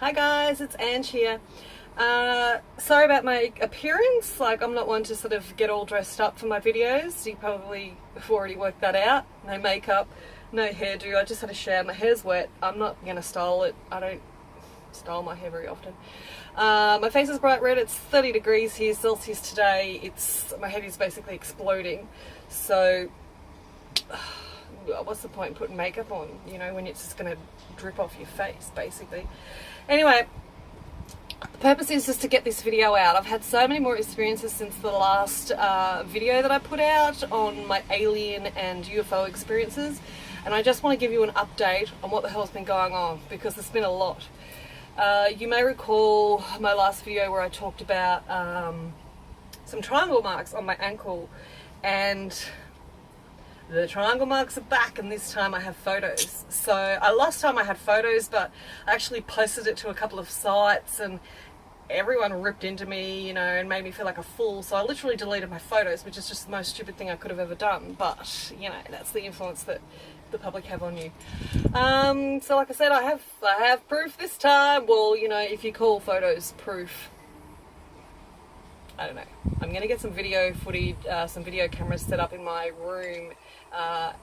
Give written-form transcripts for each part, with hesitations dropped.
Hi guys, it's Ange here. Sorry about my appearance. Like, I'm not one to sort of get all dressed up for my videos. You probably have already worked that out. No makeup, no hairdo. I just had a shower. My hair's wet. I'm not going to style it. I don't style my hair very often. My face is bright red. It's 30 degrees here Celsius today. My head is basically exploding. So what's the point in putting makeup on, you know, when it's just going to drip off your face, basically. Anyway, the purpose is just to get this video out. I've had so many more experiences since the last video that I put out on my alien and UFO experiences, and I just want to give you an update on what the hell's been going on, because there's been a lot. You may recall my last video where I talked about some triangle marks on my ankle, and the triangle marks are back, and this time I have photos. So last time I had photos, but I actually posted it to a couple of sites and everyone ripped into me, you know, and made me feel like a fool. So I literally deleted my photos, which is just the most stupid thing I could have ever done. But, you know, that's the influence that the public have on you. So like I said, I have proof this time. Well, you know, if you call photos proof, I don't know. I'm going to get some video footage, some video cameras set up in my room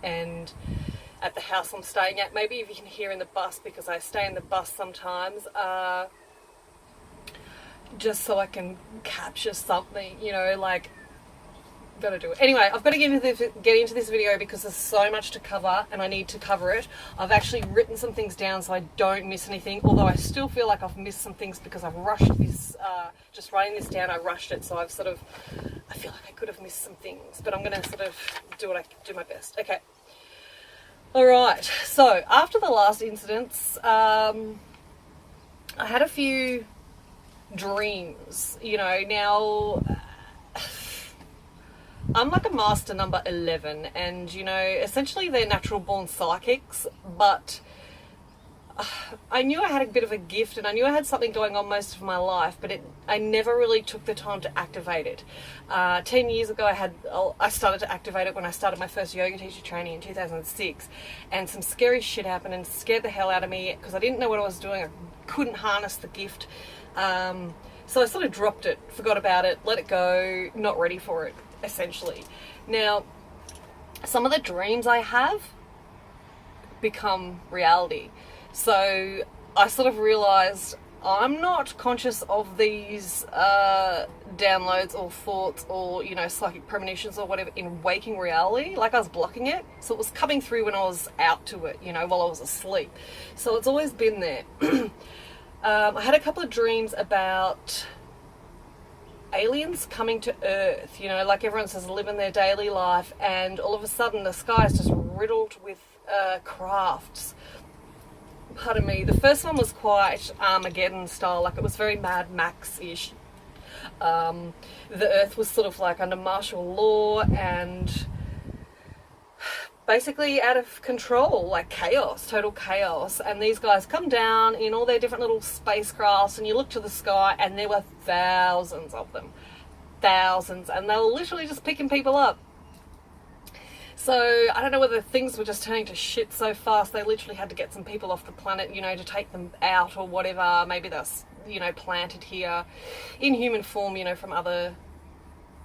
and at the house I'm staying at. Maybe if you can hear in the bus, because I stay in the bus sometimes, just so I can capture something, you know, like, gotta do it. Anyway, I've got to get into this video because there's so much to cover and I need to cover it. I've actually written some things down so I don't miss anything, although I still feel like I've missed some things because I've rushed this, just writing this down, I rushed it, so I feel like I could have missed some things, but I'm going to sort of do my best. Okay. Alright, so after the last incidents, I had a few dreams, you know. Now, I'm like a master number 11, and, you know, essentially they're natural born psychics, but I knew I had a bit of a gift and I knew I had something going on most of my life, but I never really took the time to activate it. 10 years ago I started to activate it when I started my first yoga teacher training in 2006, and some scary shit happened and scared the hell out of me because I didn't know what I was doing. I couldn't harness the gift. So I sort of dropped it, forgot about it, let it go, not ready for it, essentially. Now, some of the dreams I have become reality. So I sort of realized I'm not conscious of these downloads or thoughts or, you know, psychic premonitions or whatever in waking reality. Like, I was blocking it. So it was coming through when I was out to it, you know, while I was asleep. So it's always been there. I had a couple of dreams about aliens coming to Earth, you know, like everyone says, living their daily life, and all of a sudden the sky is just riddled with crafts. Pardon me. The first one was quite Armageddon style, like it was very Mad Max-ish. The Earth was sort of like under martial law and basically out of control, like chaos, total chaos. And these guys come down in all their different little spacecrafts, and you look to the sky and there were thousands of them. Thousands. And they were literally just picking people up. So I don't know whether things were just turning to shit so fast they literally had to get some people off the planet, you know, to take them out or whatever. Maybe they're, you know, planted here in human form, you know, from other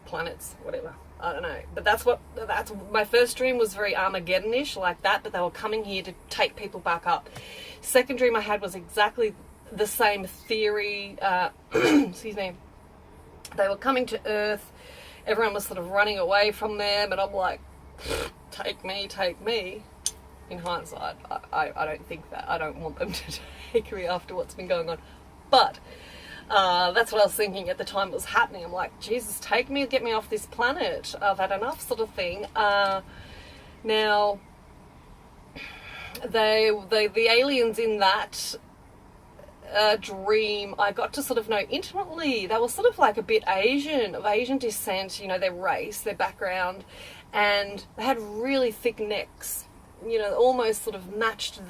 planets, whatever. I don't know. But that's my first dream was very Armageddon-ish, like that, but they were coming here to take people back up. Second dream I had was exactly the same theory. Excuse me. They were coming to Earth. Everyone was sort of running away from them, and I'm like, take me. In hindsight, I don't think that. I don't want them to take me after what's been going on. But that's what I was thinking at the time it was happening. I'm like, Jesus, take me, get me off this planet. I've had enough, sort of thing. Now, the aliens in that dream, I got to sort of know intimately. They were sort of like a bit Asian, of Asian descent, you know, their race, their background, and they had really thick necks, you know, almost sort of matched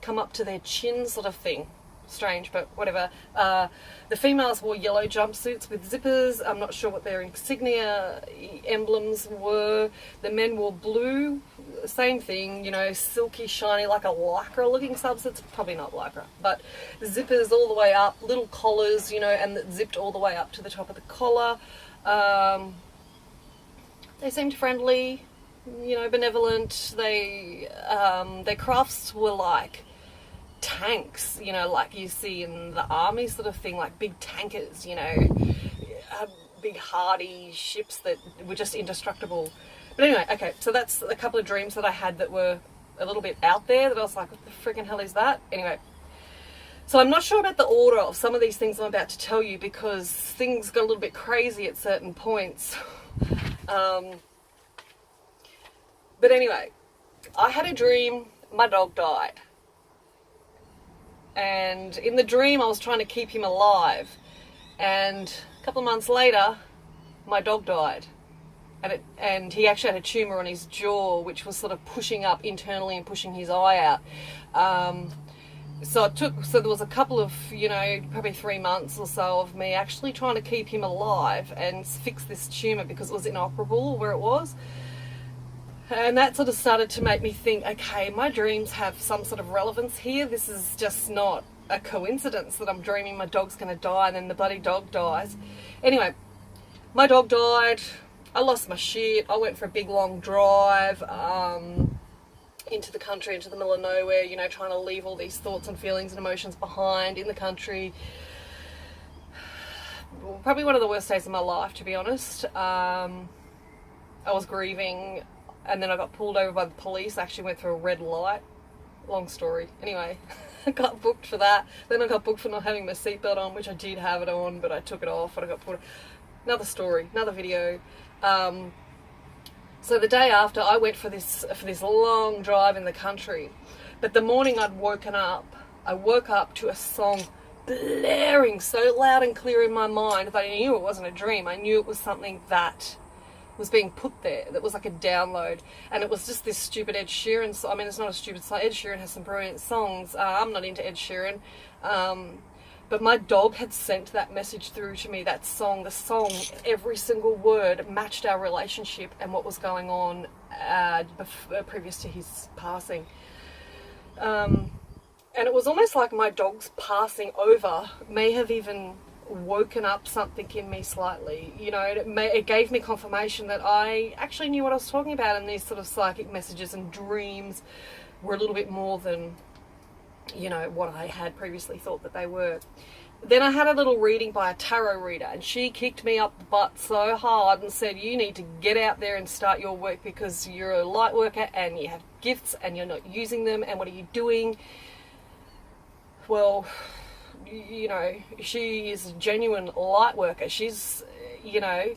come up to their chin sort of thing. strange, but whatever. The females wore yellow jumpsuits with zippers. I'm not sure what their insignia emblems were. The men wore blue, same thing, you know, silky, shiny, like a lycra looking substance. Probably not lycra, but the zippers all the way up, little collars, you know, and that zipped all the way up to the top of the collar. They seemed friendly, you know, benevolent. Their crafts were like tanks, you know, like you see in the army sort of thing, like big tankers, you know, big hardy ships that were just indestructible. But anyway, okay, so that's a couple of dreams that I had that were a little bit out there that I was like, what the freaking hell is that? Anyway, so I'm not sure about the order of some of these things I'm about to tell you because things got a little bit crazy at certain points. But anyway, I had a dream, my dog died. And in the dream, I was trying to keep him alive. And a couple of months later, my dog died. And he actually had a tumour on his jaw, which was sort of pushing up internally and pushing his eye out. So there was a couple of, you know, probably 3 months or so of me actually trying to keep him alive and fix this tumour because it was inoperable where it was. And that sort of started to make me think, okay, my dreams have some sort of relevance here. This is just not a coincidence that I'm dreaming my dog's going to die and then the bloody dog dies. Anyway, my dog died. I lost my shit. I went for a big long drive into the country, into the middle of nowhere, you know, trying to leave all these thoughts and feelings and emotions behind in the country. Probably one of the worst days of my life, to be honest. I was grieving. And then I got pulled over by the police. I actually went through a red light. Long story. Anyway, I got booked for that. Then I got booked for not having my seatbelt on, which I did have it on, but I took it off and I got pulled. Another story, another video. So the day after, I went for this long drive in the country. But the morning I'd woken up, I woke up to a song blaring so loud and clear in my mind that I knew it wasn't a dream. I knew it was something that was being put there, that was like a download, and it was just this stupid Ed Sheeran song. I mean, it's not a stupid song. Ed Sheeran has some brilliant songs. I'm not into Ed Sheeran, but my dog had sent that message through to me, that song. The song, every single word matched our relationship and what was going on previous to his passing. And it was almost like my dog's passing over may have even woken up something in me slightly, you know. It gave me confirmation that I actually knew what I was talking about, and these sort of psychic messages and dreams were a little bit more than, you know, what I had previously thought that they were. Then I had a little reading by a tarot reader, and she kicked me up the butt so hard and said, you need to get out there and start your work because you're a light worker and you have gifts and you're not using them, and what are you doing? Well, you know, she is a genuine light worker. She's, you know,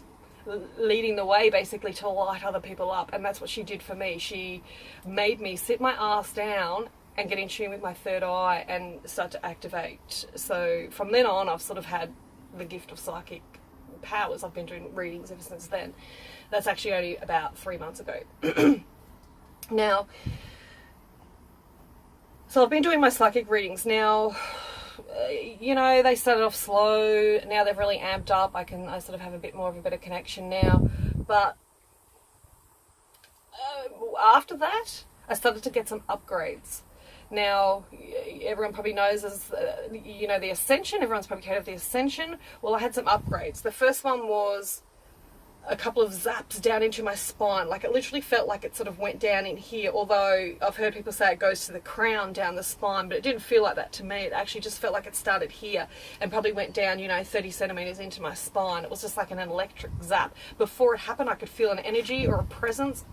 leading the way basically to light other people up, and that's what she did for me. She made me sit my ass down and get in tune with my third eye and start to activate. So from then on, I've sort of had the gift of psychic powers. I've been doing readings ever since then. That's actually only about 3 months ago. Now, so I've been doing my psychic readings now. You know, they started off slow. Now they've really amped up. I sort of have a bit more of a better connection now. But after that, I started to get some upgrades. Now, everyone probably knows as, you know, the Ascension. Everyone's probably heard of the Ascension. Well, I had some upgrades. The first one was a couple of zaps down into my spine. Like, it literally felt like it sort of went down in here, although I've heard people say it goes to the crown down the spine, but it didn't feel like that to me. It actually just felt like it started here and probably went down, you know, 30 centimeters into my spine. It was just like an electric zap. Before it happened, I could feel an energy or a presence,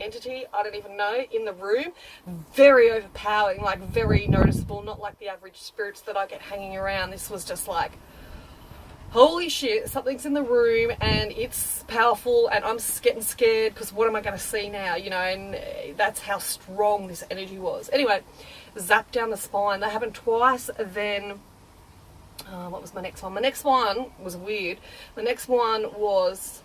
entity, I don't even know, in the room. Very overpowering, like very noticeable, not like the average spirits that I get hanging around. This was just like, holy shit, something's in the room and it's powerful and I'm getting scared because what am I going to see now, you know, and that's how strong this energy was. Anyway, zap down the spine. That happened twice. Then, what was my next one? My next one was weird. The next one was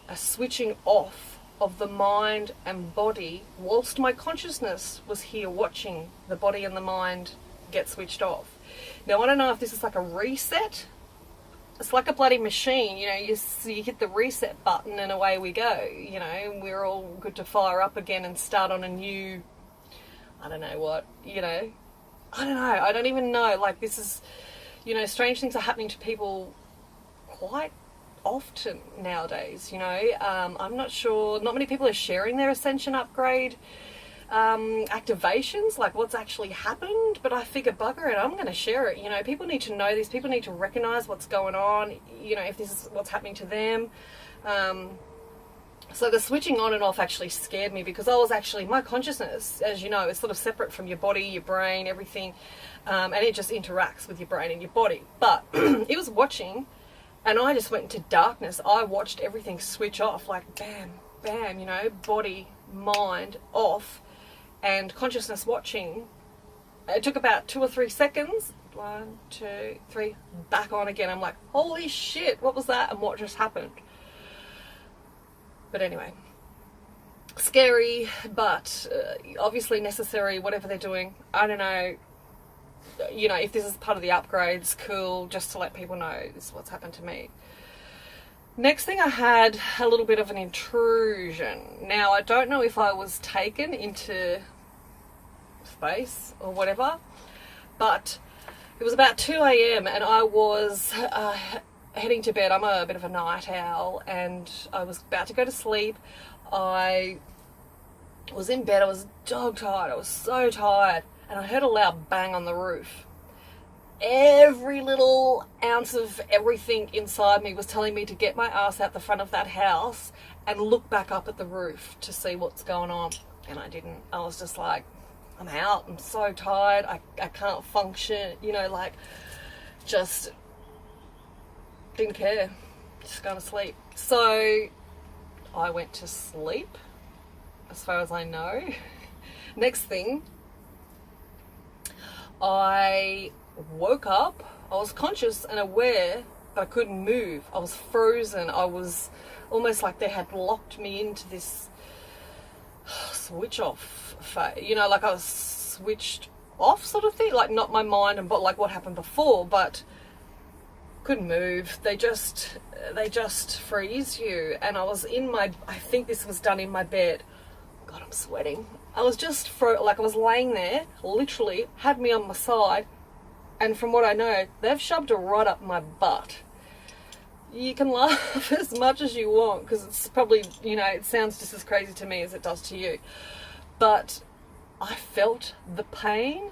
a switching off of the mind and body whilst my consciousness was here watching the body and the mind get switched off. Now, I don't know if this is like a reset. It's like a bloody machine, you know, you hit the reset button and away we go, you know, we're all good to fire up again and start on a new, I don't know what, you know, I don't even know, like this is, you know, strange things are happening to people quite often nowadays, you know. I'm not sure, not many people are sharing their Ascension upgrade activations, like what's actually happened, but I figure bugger it, I'm going to share it, you know. People need to know this, people need to recognize what's going on, you know, if this is what's happening to them. So the switching on and off actually scared me, because I was actually, my consciousness, as you know, is sort of separate from your body, your brain, everything, and it just interacts with your brain and your body. But it was watching, and I just went into darkness. I watched everything switch off, like bam, bam, you know, body, mind off, and consciousness watching. It took about 2 or 3 seconds. 1, 2, 3, back on again. I'm like, holy shit, what was that? And what just happened? But anyway, scary, but obviously necessary, whatever they're doing. I don't know, you know, if this is part of the upgrades, cool, just to let people know this is what's happened to me. Next thing, I had a little bit of an intrusion. Now, I don't know if I was taken into space or whatever, but it was about 2 a.m. and I was heading to bed. I'm a bit of a night owl, and I was about to go to sleep. I was in bed, I was dog tired, I was so tired, and I heard a loud bang on the roof. Every little ounce of everything inside me was telling me to get my ass out the front of that house and look back up at the roof to see what's going on, and I didn't. I was just like, I'm out, I'm so tired, I can't function, you know, like, just didn't care, just going to sleep. So I went to sleep, as far as I know. Next thing, I woke up, I was conscious and aware, but I couldn't move. I was frozen. I was almost like they had locked me into this switch off phase, you know, like I was switched off sort of thing, like not my mind and but like what happened before, but couldn't move. They just freeze you. And I was in my, I think this was done in my bed. God, I'm sweating. I was just like I was laying there, literally had me on my side, and from what I know, they've shoved it right up my butt. You can laugh as much as you want, because it's probably, you know, it sounds just as crazy to me as it does to you. But I felt the pain.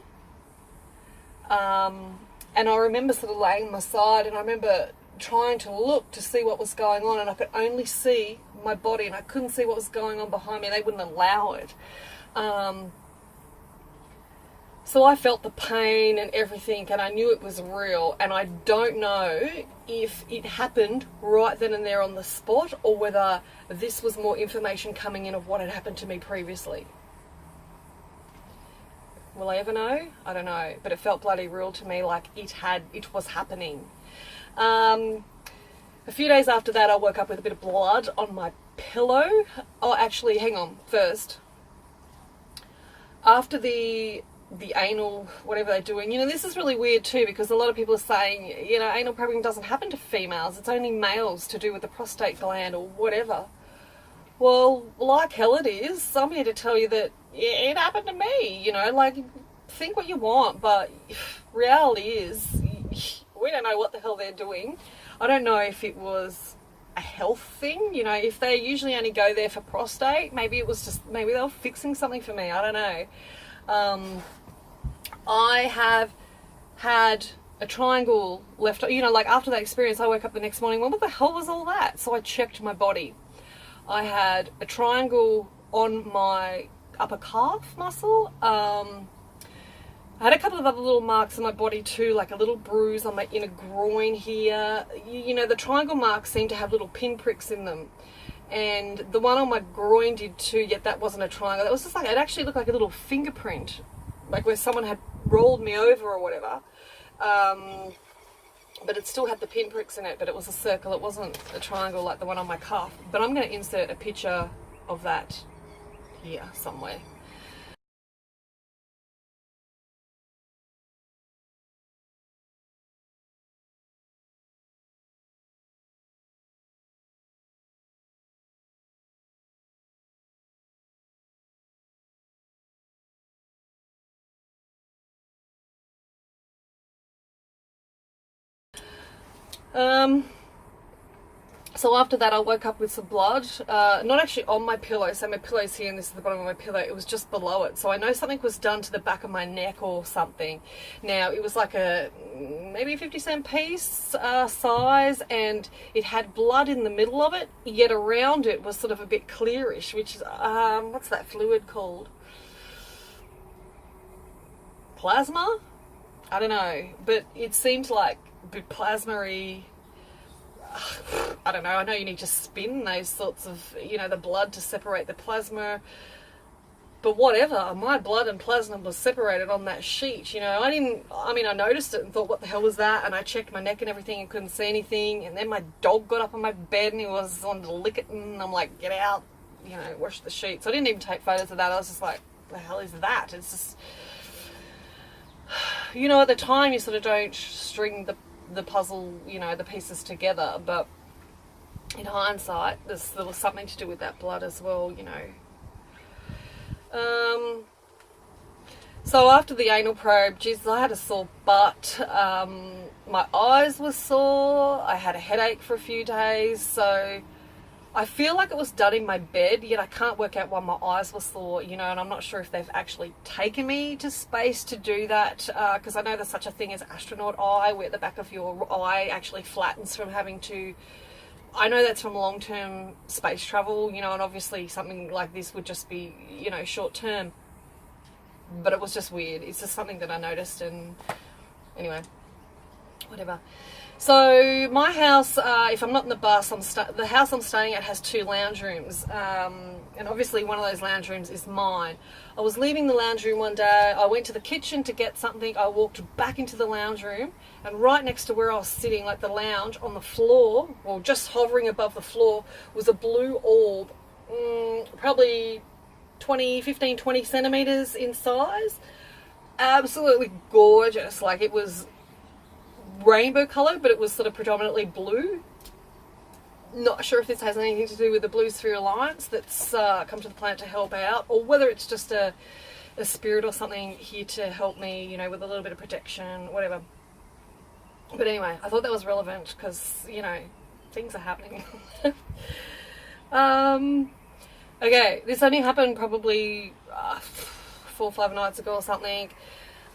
And I remember sort of laying on my side, and I remember trying to look to see what was going on, and I could only see my body, and I couldn't see what was going on behind me. They wouldn't allow it. So I felt the pain and everything, and I knew it was real, and I don't know if it happened right then and there on the spot, or whether this was more information coming in of what had happened to me previously. Will I ever know? I don't know, but it felt bloody real to me, like it was happening. A few days after that, I woke up with a bit of blood on my pillow. Oh, actually, hang on, first. After the anal, whatever they're doing, you know, this is really weird too, because a lot of people are saying, you know, anal probing doesn't happen to females, it's only males, to do with the prostate gland or whatever. Well, like hell it is. I'm here to tell you that it happened to me, you know, like, think what you want, but reality is, we don't know what the hell they're doing. I don't know if it was a health thing, you know, if they usually only go there for prostate, maybe it was just, maybe they were fixing something for me, I don't know. I have had a triangle left, you know, like after that experience, I woke up the next morning, well, what the hell was all that? So I checked my body. I had a triangle on my upper calf muscle. I had a couple of other little marks on my body too, like a little bruise on my inner groin here. You know, the triangle marks seem to have little pinpricks in them. And the one on my groin did too, yet that wasn't a triangle. That was just like, it actually looked like a little fingerprint, like where someone had rolled me over or whatever. But it still had the pinpricks in it, but it was a circle. It wasn't a triangle like the one on my calf. But I'm going to insert a picture of that here somewhere. So after that, I woke up with some blood, not actually on my pillow, so my pillow's here and this is the bottom of my pillow, it was just below it. So I know something was done to the back of my neck or something. Now, it was like a maybe 50-cent piece size, and it had blood in the middle of it, yet around it was sort of a bit clearish, which is, what's that fluid called? Plasma? I don't know, but it seemed like a bit plasma-y. I don't know, I know you need to spin those sorts of, you know, the blood to separate the plasma, but whatever, my blood and plasma was separated on that sheet, you know. I noticed it and thought, what the hell was that? And I checked my neck and everything and couldn't see anything, and then my dog got up on my bed and he wanted to lick it, and I'm like, get out, you know, wash the sheets. I didn't even take photos of that. I was just like, the hell is that? It's just, you know, at the time you sort of don't string the puzzle, you know, the pieces together, but in hindsight there was something to do with that blood as well, you know. So after the anal probe, Jesus, I had a sore butt, my eyes were sore, I had a headache for a few days, so I feel like it was done in my bed, yet I can't work out why my eyes were sore, you know, and I'm not sure if they've actually taken me to space to do that, because I know there's such a thing as astronaut eye, where the back of your eye actually flattens from having to, I know that's from long-term space travel, you know, and obviously something like this would just be, you know, short-term, but it was just weird. It's just something that I noticed, and anyway, whatever. So my house, if I'm not in the bus, the house I'm staying at has 2 lounge rooms, and obviously one of those lounge rooms is mine. I was leaving the lounge room one day, I went to the kitchen to get something, I walked back into the lounge room, and right next to where I was sitting, like the lounge, on the floor, or just hovering above the floor, was a blue orb, probably 15, 20 centimeters in size. Absolutely gorgeous. Like, it was rainbow colour, but it was sort of predominantly blue. Not sure if this has anything to do with the Blue Sphere Alliance that's come to the planet to help out, or whether it's just a spirit or something here to help me, you know, with a little bit of protection, whatever. But anyway, I thought that was relevant because, you know, things are happening. Okay, this only happened probably 4 or 5 nights ago or something.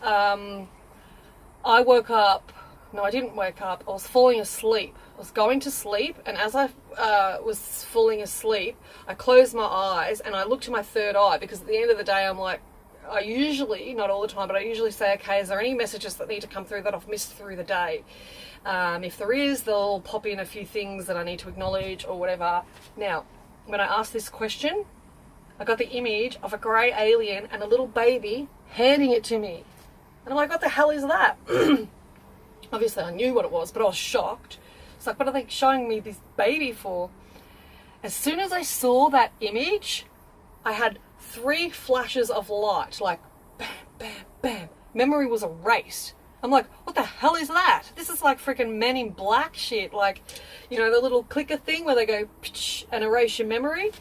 I woke up. No, I didn't wake up. I was falling asleep. I was going to sleep, and as I was falling asleep, I closed my eyes and I looked to my third eye, because at the end of the day I'm like, I usually, not all the time, but I usually say, okay, is there any messages that need to come through that I've missed through the day? If there is, they'll pop in a few things that I need to acknowledge or whatever. Now, when I asked this question, I got the image of a grey alien and a little baby handing it to me. And I'm like, what the hell is that? Obviously I knew what it was, but I was shocked. It's like, what are they showing me this baby for? As soon as I saw that image, I had 3 flashes of light, like bam, bam, bam. Memory was erased. I'm like, what the hell is that? This is like freaking Men in Black shit. Like, you know, the little clicker thing where they go and erase your memory.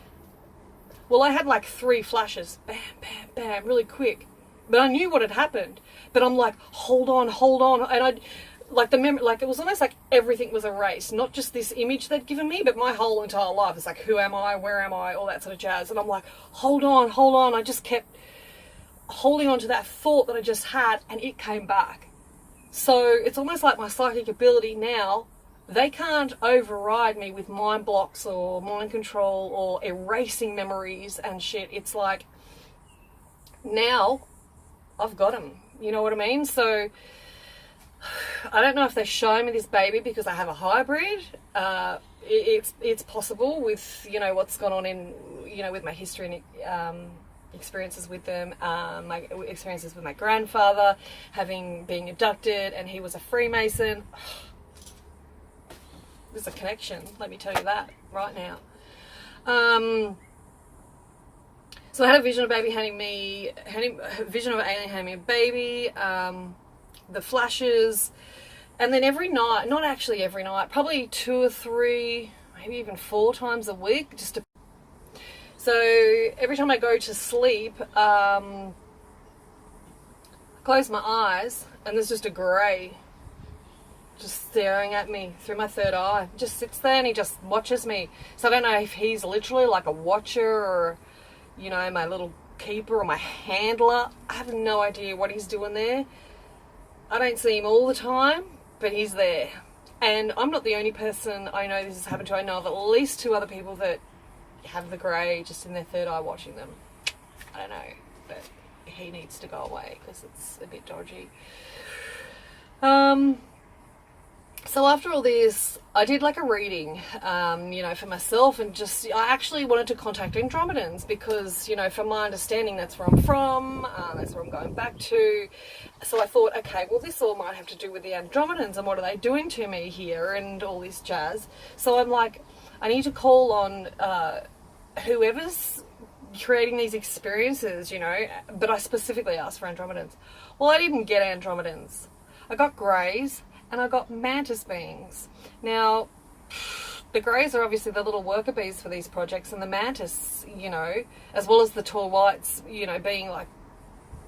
Well, I had like 3 flashes, bam, bam, bam, really quick. But I knew what had happened. But I'm like, hold on. And I, like the memory, like it was almost like everything was erased. Not just this image they'd given me, but my whole entire life. It's like, who am I? Where am I? All that sort of jazz. And I'm like, hold on. I just kept holding on to that thought that I just had, and it came back. So it's almost like my psychic ability now, they can't override me with mind blocks or mind control or erasing memories and shit. It's like, now I've got them. You know what I mean? So I don't know if they're showing me this baby because I have a hybrid. It's possible with, you know, what's gone on in, you know, with my history and experiences with them, my experiences with my grandfather, being abducted, and he was a Freemason. There's a connection, let me tell you that right now. So I had a vision of a baby vision of an alien handing me a baby, the flashes, and then every night, not actually every night, probably 2 or 3, maybe even 4 times a week, so every time I go to sleep, I close my eyes and there's just a grey just staring at me through my third eye. He just sits there and he just watches me. So I don't know if he's literally like a watcher or, you know, my little keeper or my handler. I have no idea what he's doing there. I don't see him all the time, but he's there. And I'm not the only person I know this has happened to. I know of at least 2 other people that have the grey just in their third eye watching them. I don't know, but he needs to go away because it's a bit dodgy. So after all this, I did like a reading, you know, for myself, and just, I actually wanted to contact Andromedans because, you know, from my understanding, that's where I'm from, that's where I'm going back to. So I thought, okay, well, this all might have to do with the Andromedans and what are they doing to me here and all this jazz. So I'm like, I need to call on whoever's creating these experiences, you know, but I specifically asked for Andromedans. Well, I didn't get Andromedans. I got greys and I got mantis beings. Now, the greys are obviously the little worker bees for these projects, and the mantis, you know, as well as the tall whites, you know, being like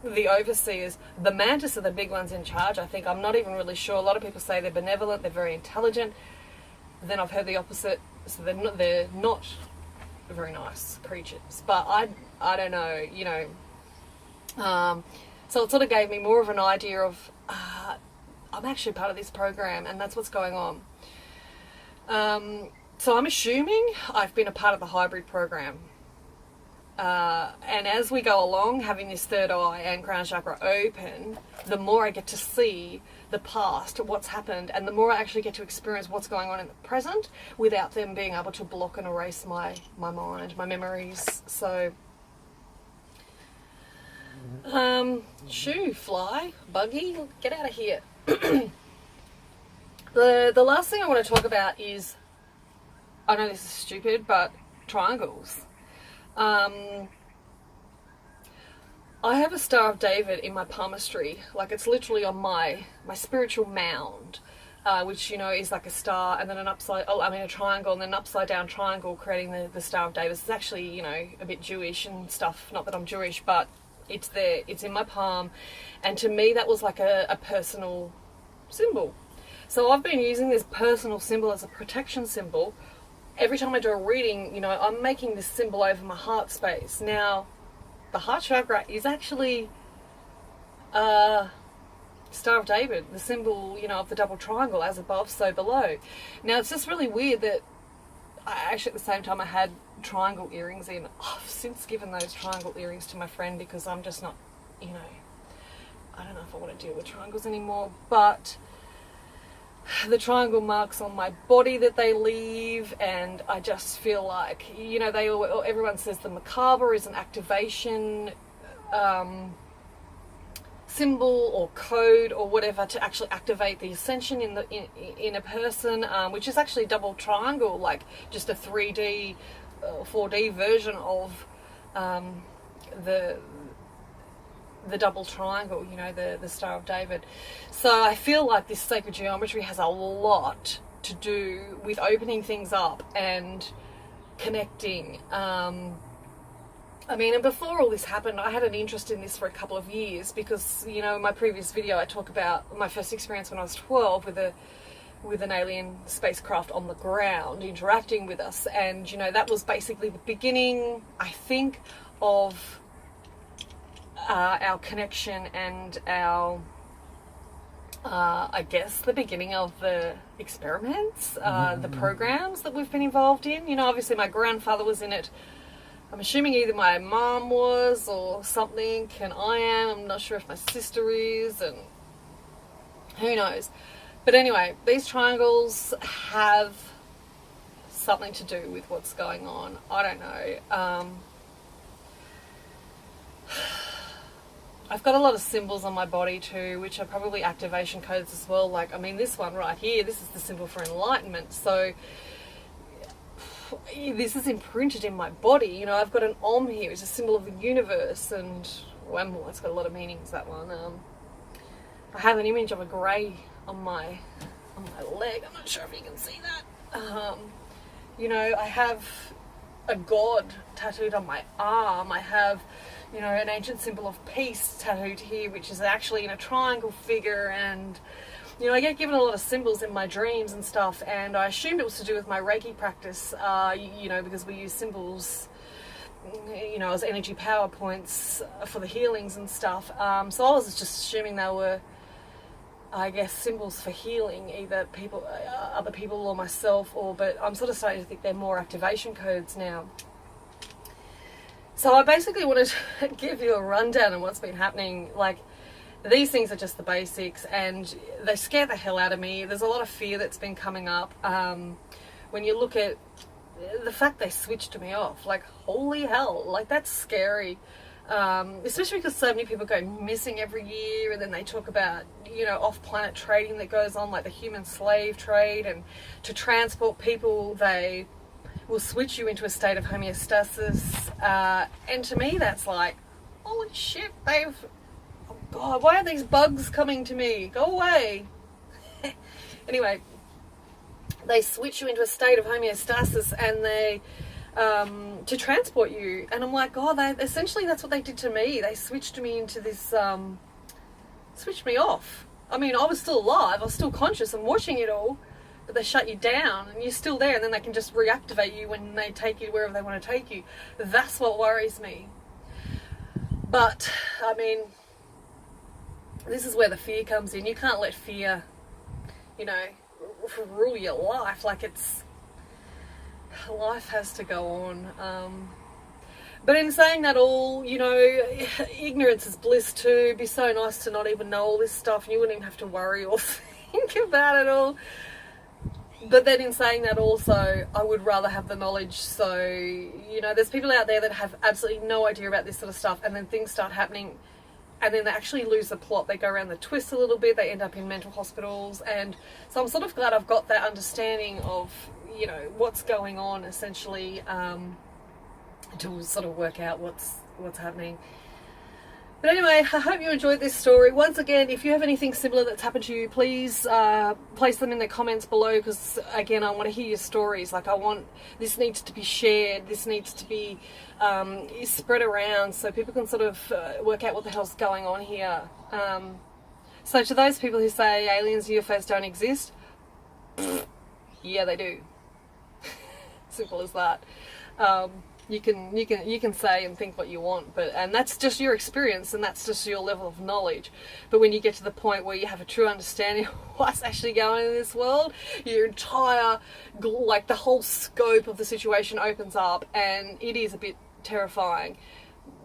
the overseers. The mantis are the big ones in charge, I think. I'm not even really sure. A lot of people say they're benevolent, they're very intelligent. Then I've heard the opposite. So they're not very nice creatures. But I don't know, you know. So it sort of gave me more of an idea of I'm actually part of this program, and that's what's going on. So I'm assuming I've been a part of the hybrid program. And as we go along, having this third eye and crown chakra open, the more I get to see the past, what's happened, and the more I actually get to experience what's going on in the present without them being able to block and erase my mind, my memories. So, shoo, fly, buggy, get out of here. The last thing I want to talk about is, I know this is stupid, but triangles. I have a Star of David in my palmistry, like it's literally on my spiritual mound, which, you know, is like a star and then a triangle and then an upside down triangle creating the Star of David. It's actually, you know, a bit Jewish and stuff, not that I'm Jewish, but it's there, it's in my palm, and to me that was like a personal symbol. So I've been using this personal symbol as a protection symbol. Every time I do a reading, you know, I'm making this symbol over my heart space. Now, the heart chakra is actually Star of David, the symbol, you know, of the double triangle, as above, so below. Now, it's just really weird that I actually, at the same time, I had triangle earrings in. I've since given those triangle earrings to my friend because I'm just not, you know, I don't know if I want to deal with triangles anymore, but the triangle marks on my body that they leave, and I just feel like, you know, everyone says the macabre is an activation symbol or code or whatever to actually activate the ascension in a person, which is actually double triangle, like just a 3D 4D version of the double triangle, you know, the Star of David. So I feel like this sacred geometry has a lot to do with opening things up and connecting. I mean, and before all this happened, I had an interest in this for a couple of years because, you know, in my previous video I talk about my first experience when I was 12 with an alien spacecraft on the ground interacting with us, and, you know, that was basically the beginning, I think, of our connection and our, I guess, the beginning of the experiments, the programs that we've been involved in. You know, obviously my grandfather was in it. I'm assuming either my mom was or something, and I am. I'm not sure if my sister is, and who knows. But anyway, these triangles have something to do with what's going on. I don't know. I've got a lot of symbols on my body too, which are probably activation codes as well. Like, I mean, this one right here, this is the symbol for enlightenment. So this is imprinted in my body. You know, I've got an Om here. It's a symbol of the universe, and one more. It's got a lot of meanings, that one. I have an image of a grey on my leg. I'm not sure if you can see that. You know, I have a god tattooed on my arm. I have, you know, an ancient symbol of peace tattooed here, which is actually in a triangle figure, and you know, I get given a lot of symbols in my dreams and stuff, and I assumed it was to do with my Reiki practice, you know, because we use symbols, you know, as energy power points for the healings and stuff. So I was just assuming they were, I guess, symbols for healing, either people, other people or myself, but I'm sort of starting to think they're more activation codes now. So I basically wanted to give you a rundown on what's been happening. Like, these things are just the basics, and they scare the hell out of me. There's a lot of fear that's been coming up. When you look at the fact they switched me off, like, holy hell, like, that's scary. Especially because so many people go missing every year, and then they talk about, you know, off-planet trading that goes on, like the human slave trade, and to transport people they will switch you into a state of homeostasis, and to me that's like, holy shit, oh God, why are these bugs coming to me? Go away. Anyway, they switch you into a state of homeostasis, and they to transport you, and I'm like, oh, essentially that's what they did to me. They switched me into this, switched me off. I mean, I was still alive, I was still conscious and watching it all, but they shut you down, and you're still there, and then they can just reactivate you when they take you wherever they want to take you. That's what worries me. But, I mean, this is where the fear comes in. You can't let fear, you know, rule your life. Like, life has to go on. But in saying that all, you know, ignorance is bliss too. It'd be so nice to not even know all this stuff, and you wouldn't even have to worry or think about it all. But then in saying that also, I would rather have the knowledge. So, you know, there's people out there that have absolutely no idea about this sort of stuff, and then things start happening, and then they actually lose the plot. They go around the twist a little bit, they end up in mental hospitals, and so I'm sort of glad I've got that understanding of, you know, what's going on, essentially, to sort of work out what's happening. But anyway, I hope you enjoyed this story. Once again, if you have anything similar that's happened to you, please place them in the comments below, because again, I want to hear your stories. Like, this needs to be shared, this needs to be spread around so people can sort of work out what the hell's going on here. So to those people who say aliens, UFOs don't exist, yeah, they do. Simple as that. You can say and think what you want, and that's just your experience, and that's just your level of knowledge. But when you get to the point where you have a true understanding of what's actually going on in this world, your entire, like, the whole scope of the situation opens up, and it is a bit terrifying.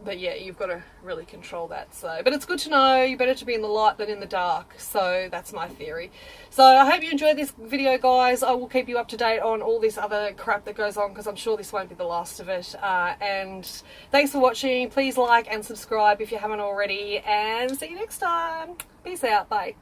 But yeah, you've got to really control that. So, but it's good to know you're better to be in the light than in the dark. So that's my theory. So I hope you enjoyed this video, guys. I will keep you up to date on all this other crap that goes on, because I'm sure this won't be the last of it. And thanks for watching. Please like and subscribe if you haven't already, and see you next time. Peace out. Bye.